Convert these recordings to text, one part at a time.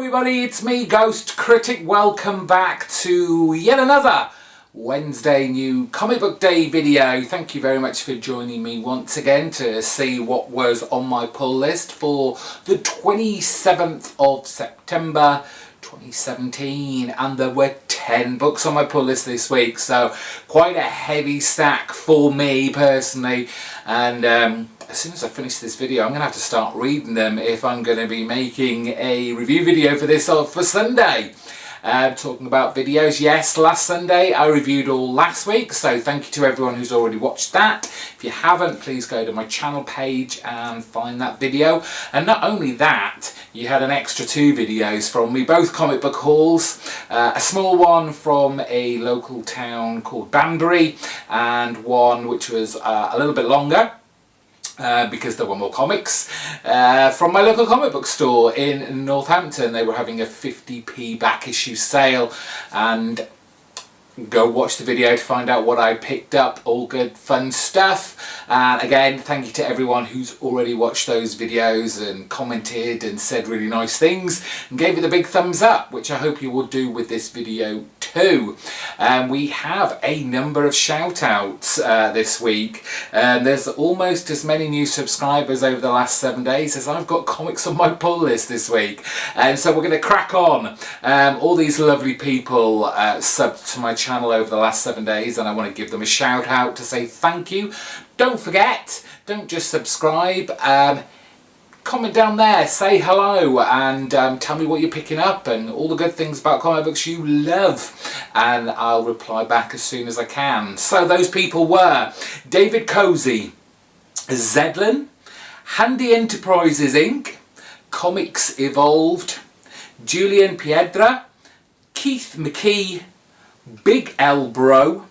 everybody, it's me, GhostCritic. Welcome back to yet another Wednesday new comic book day video. Thank you very much for joining me once again to see what was on my pull list for the 27th of September 2017, and there were 10 books on my pull list this week, so quite a heavy stack for me personally. And as soon as I finish this video, I'm going to have to start reading them if I'm going to be making a review video for this for Sunday. Talking about videos, yes, last Sunday I reviewed all last week, so thank you to everyone who's already watched that. If you haven't, please go to my channel page and find that video. And not only that, you had an extra 2 videos from me, both comic book hauls, a small one from a local town called Banbury, and one which was a little bit longer, because there were more comics, from my local comic book store in Northampton. They were having a 50p back issue sale, and go watch the video to find out what I picked up. All good fun stuff. And again, thank you to everyone who's already watched those videos and commented and said really nice things and gave it a big thumbs up, which I hope you will do with this video too. We have a number of shout outs this week. There's almost as many new subscribers over the last 7 days as I've got comics on my pull list this week, and so we're going to crack on. All these lovely people subbed to my channel over the last 7 days, and I want to give them a shout out to say thank you. Don't forget, don't just subscribe, comment down there, say hello, and tell me what you're picking up and all the good things about comic books you love, and I'll reply back as soon as I can. So those people were David Cozy, Zedlin, Handy Enterprises Inc., Comics Evolved, Julian Piedra, Keith McKee, Big L Bro,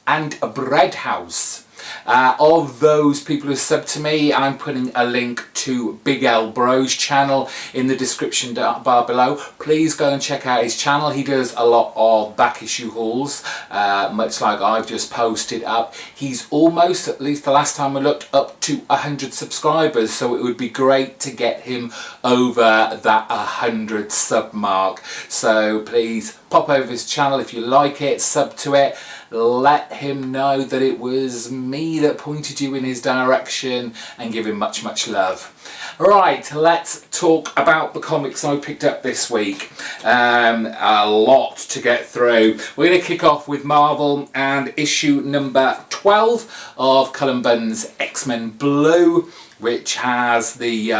and a Bread House. Of those people who subbed to me, I'm putting a link to Big L Bro's channel in the description bar below. Please go and check out his channel. He does a lot of back issue hauls, much like I've just posted up. He's almost, at least the last time I looked, up to 100 subscribers, so it would be great to get him over that 100 sub mark. So please pop over his channel if you like it, sub to it, let him know that it was me that pointed you in his direction, and give him much love. Right, let's talk about the comics I picked up this week. A lot to get through. We're going to kick off with Marvel and issue number 12 of Cullen Bunn's X-Men Blue, which has the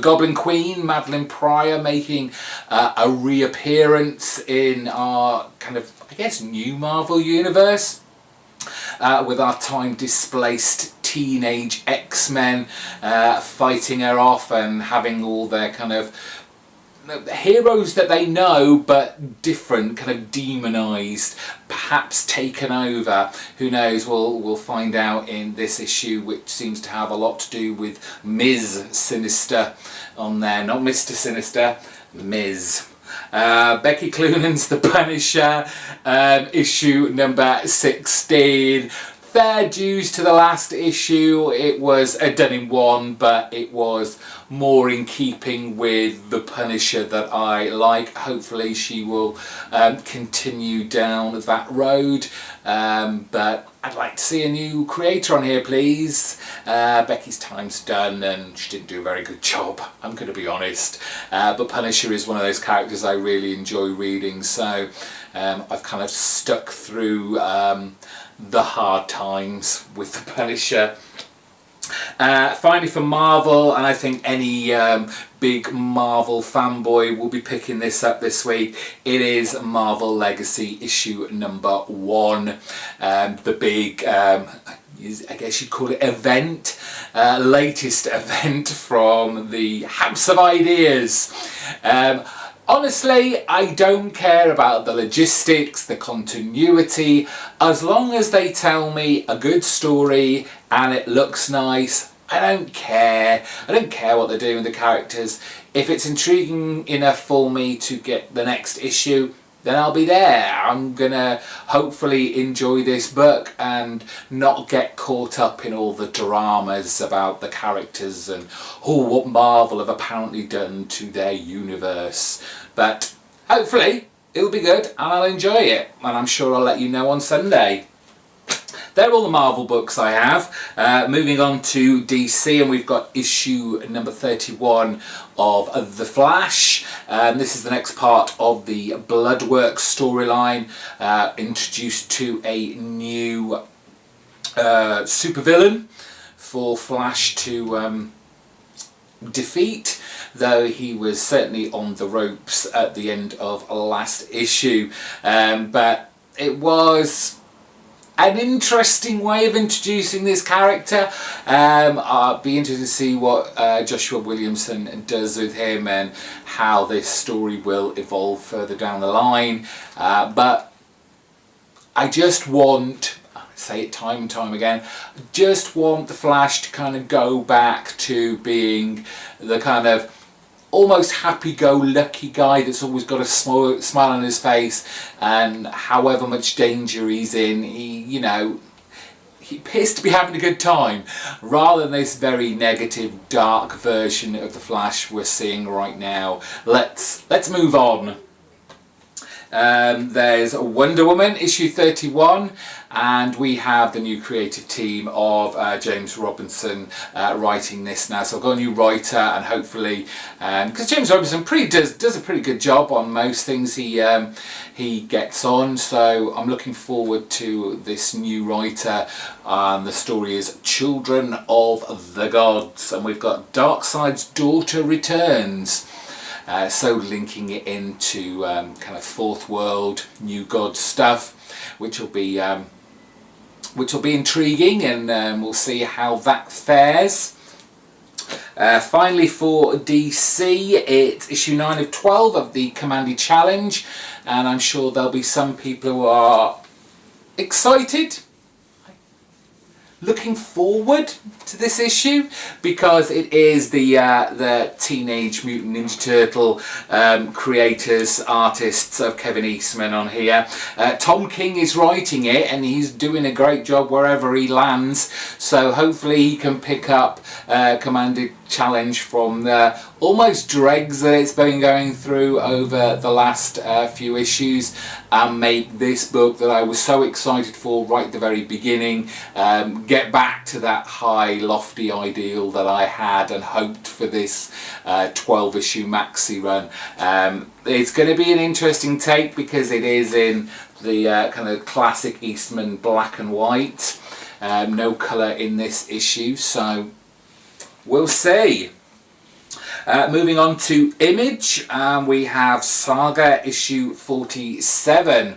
Goblin Queen, Madeline Pryor, making a reappearance in our kind of, I guess, new Marvel universe, with our time-displaced teenage X-Men fighting her off and having all their kind of heroes that they know but different, kind of demonized, perhaps taken over. Who knows? We'll find out in this issue, which seems to have a lot to do with Ms. Sinister on there, not Mr. Sinister, Ms. Becky Cloonan's The Punisher, issue number 16. Fair dues to the last issue. It was done in one, but it was more in keeping with the Punisher that I like. Hopefully she will continue down that road, but I'd like to see a new creator on here, please. Becky's time's done and she didn't do a very good job, I'm going to be honest, but Punisher is one of those characters I really enjoy reading, so I've kind of stuck through the hard times with the Punisher. Finally for Marvel, and I think any big Marvel fanboy will be picking this up this week, it is Marvel Legacy issue number 1. The big, I guess you'd call it event, latest event from the House of Ideas. Honestly, I don't care about the logistics, the continuity, as long as they tell me a good story and it looks nice. I don't care. I don't care what they're doing with the characters. If it's intriguing enough for me to get the next issue, then I'll be there. I'm gonna hopefully enjoy this book and not get caught up in all the dramas about the characters and what Marvel have apparently done to their universe. But hopefully it'll be good and I'll enjoy it, and I'm sure I'll let you know on Sunday. They're all the Marvel books I have. Moving on to DC, and we've got issue number 31 of The Flash. This is the next part of the Bloodworks storyline, introduced to a new supervillain for Flash to defeat, though he was certainly on the ropes at the end of last issue. But it was an interesting way of introducing this character. I'll be interested to see what Joshua Williamson does with him and how this story will evolve further down the line. But I just want, I say it time and time again, just want the Flash to kind of go back to being the kind of almost happy-go-lucky guy that's always got a smile on his face, and however much danger he's in, he appears to be having a good time, rather than this very negative, dark version of the Flash we're seeing right now. Let's move on. There's Wonder Woman issue 31, and we have the new creative team of James Robinson writing this now. So I've got a new writer, and hopefully, because James Robinson does a pretty good job on most things he gets on, so I'm looking forward to this new writer. The story is Children of the Gods, and we've got Darkseid's daughter returns. So linking it into kind of Fourth World, New God stuff, which will be intriguing, and we'll see how that fares. Finally, for DC, it's issue 9 of 12 of the Commandy Challenge, and I'm sure there'll be some people who are excited, looking forward to this issue, because it is the Teenage Mutant Ninja Turtle creators, artists of Kevin Eastman on here. Tom King is writing it, and he's doing a great job wherever he lands, so hopefully he can pick up Commander Challenge from the almost dregs that it's been going through over the last few issues, and make this book that I was so excited for right at the very beginning get back to that high lofty ideal that I had and hoped for this 12 issue maxi run. It's going to be an interesting take because it is in the kind of classic Eastman black and white, no colour in this issue, so we'll see. Moving on to Image, we have Saga issue 47,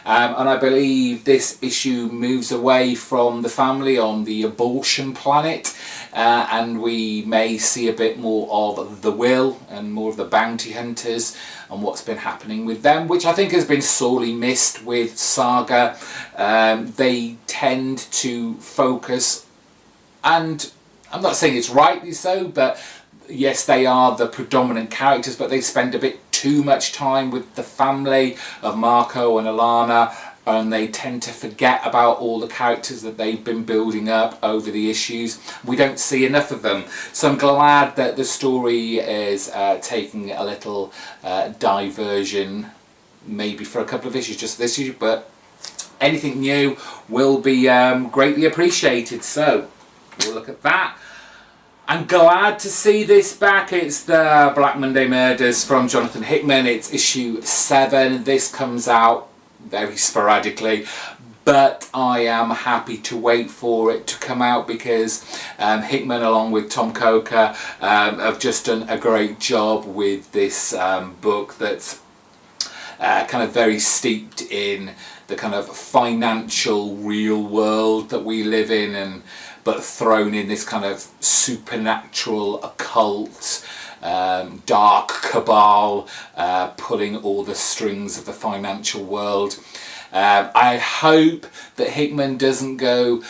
and I believe this issue moves away from the family on the abortion planet, and we may see a bit more of the Will and more of the bounty hunters and what's been happening with them, which I think has been sorely missed with Saga. They tend to focus, and I'm not saying it's rightly so, but yes, they are the predominant characters, but they spend a bit too much time with the family of Marco and Alana, and they tend to forget about all the characters that they've been building up over the issues. We don't see enough of them, so I'm glad that the story is taking a little diversion, maybe for a couple of issues, just this issue, but anything new will be greatly appreciated. So we'll look at that. I'm glad to see this back. It's the Black Monday Murders from Jonathan Hickman. It's issue 7. This comes out very sporadically, but I am happy to wait for it to come out because Hickman, along with Tom Coker, have just done a great job with this book that's kind of very steeped in the kind of financial real world that we live in, but thrown in this kind of supernatural, occult, dark cabal, pulling all the strings of the financial world. I hope that Hickman doesn't go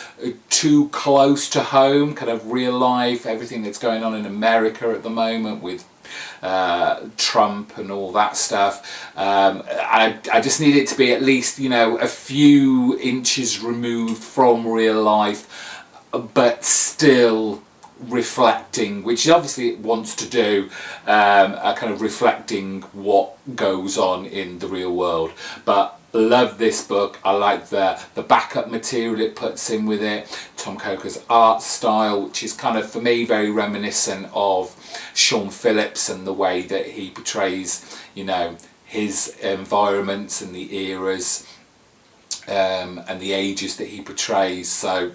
too close to home, kind of real life, everything that's going on in America at the moment with Trump and all that stuff. I just need it to be at least, you know, a few inches removed from real life, but still reflecting, which obviously it wants to do, kind of reflecting what goes on in the real world. But love this book. I like the backup material it puts in with it. Tom Coker's art style, which is kind of, for me, very reminiscent of Sean Phillips and the way that he portrays, you know, his environments and the eras and the ages that he portrays. So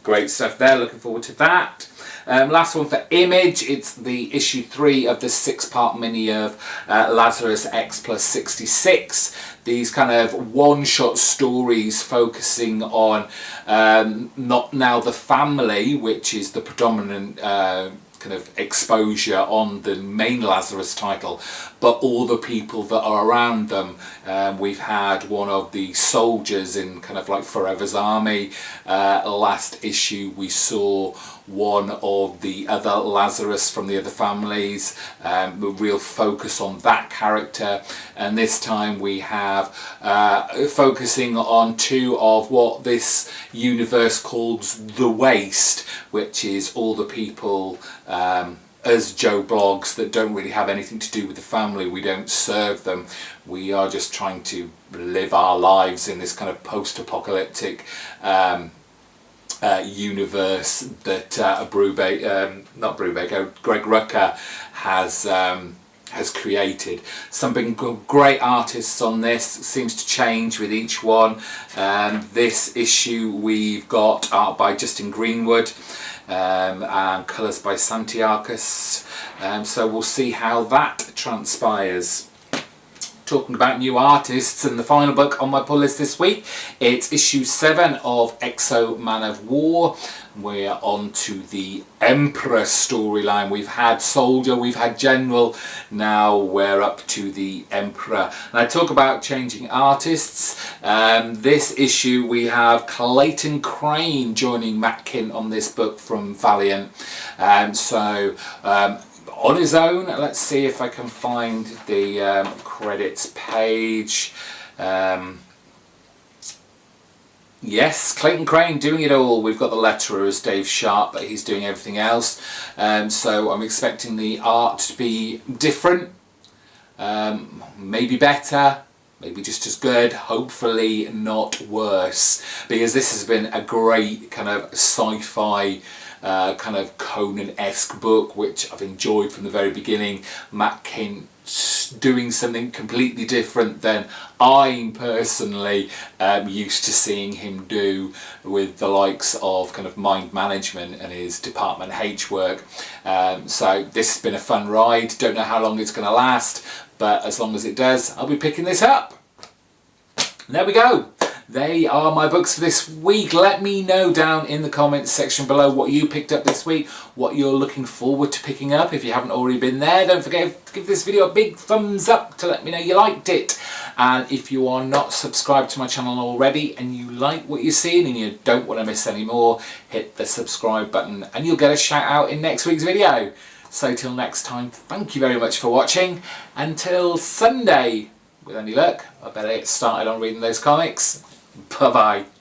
great stuff there, looking forward to that. Last one for Image, it's the issue 3 of the 6-part mini of Lazarus X plus 66. These kind of one-shot stories focusing on not now the family, which is the predominant kind of exposure on the main Lazarus title, but all the people that are around them. We've had one of the soldiers in kind of like Forever's Army. Last issue we saw one of the other Lazarus from the other families, a real focus on that character, and this time we have focusing on 2 of what this universe calls the waste, which is all the people as Joe blogs that don't really have anything to do with the family. We don't serve them, we are just trying to live our lives in this kind of post-apocalyptic universe that Greg Rucka has created. Some great artists on this, seems to change with each one. This issue we've got art by Justin Greenwood and colours by Santiakas, so we'll see how that transpires. Talking about new artists, and the final book on my pull list this week, it's issue 7 of Exo Man of War. We're on to the Emperor storyline. We've had Soldier, we've had General, now we're up to the Emperor. And I talk about changing artists. This issue we have Clayton Crane joining Matt Kint on this book from Valiant. On his own, let's see if I can find the credits page. Yes, Clayton Crane doing it all. We've got the letterer as Dave Sharp, but he's doing everything else. So I'm expecting the art to be different, maybe better, maybe just as good, hopefully not worse, because this has been a great kind of sci-fi kind of Conan-esque book, which I've enjoyed from the very beginning. Matt Kint doing something completely different than I'm personally used to seeing him do with the likes of kind of Mind Management and his Department H work. So this has been a fun ride. Don't know how long it's going to last, but as long as it does, I'll be picking this up. And there we go. They are my books for this week. Let me know down in the comments section below what you picked up this week, what you're looking forward to picking up. If you haven't already been there, don't forget to give this video a big thumbs up to let me know you liked it. And if you are not subscribed to my channel already and you like what you're seeing and you don't want to miss any more, hit the subscribe button and you'll get a shout out in next week's video. So till next time, thank you very much for watching. Until Sunday, with any luck, I better get started on reading those comics. Bye-bye.